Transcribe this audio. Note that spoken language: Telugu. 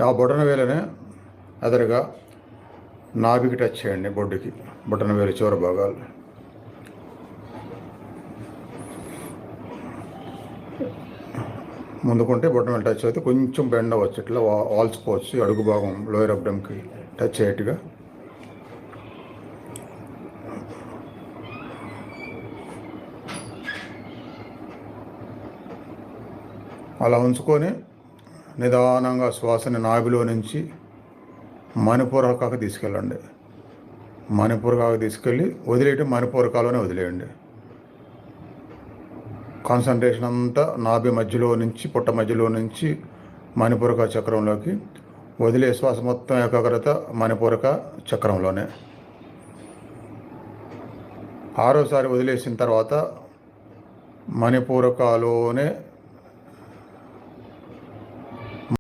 ఆ బొటన వేలునే ఎదురుగా నాభికి టచ్ చేయండి, బొడ్డుకి, బొటన వేలు చివరి భాగాలు. ముందుకుంటే బొటన వేలు టచ్ అయితే కొంచెం బెండ్ అవ్వచ్చు, ఇట్లా వాల్చుకోవచ్చు. అడుగు భాగం లోయర్ అబ్డమ్కి టచ్ అయ్యేట్టుగా. అలా ఉంచుకొని నిదానంగా శ్వాసని నాభిలో నుంచి మణిపూరకాకు తీసుకెళ్ళండి. మణిపూరకాకు తీసుకెళ్ళి వదిలేయటం మణిపూరకాలోనే వదిలేయండి. కాన్సన్ట్రేషన్ అంతా నాభి మధ్యలో నుంచి, పుట్ట మధ్యలో నుంచి మణిపూరక చక్రంలోకి. వదిలే శ్వాస మొత్తం ఏకాగ్రత మణిపూరక చక్రంలోనే. ఆరోసారి వదిలేసిన తర్వాత మణిపూరకాలోనే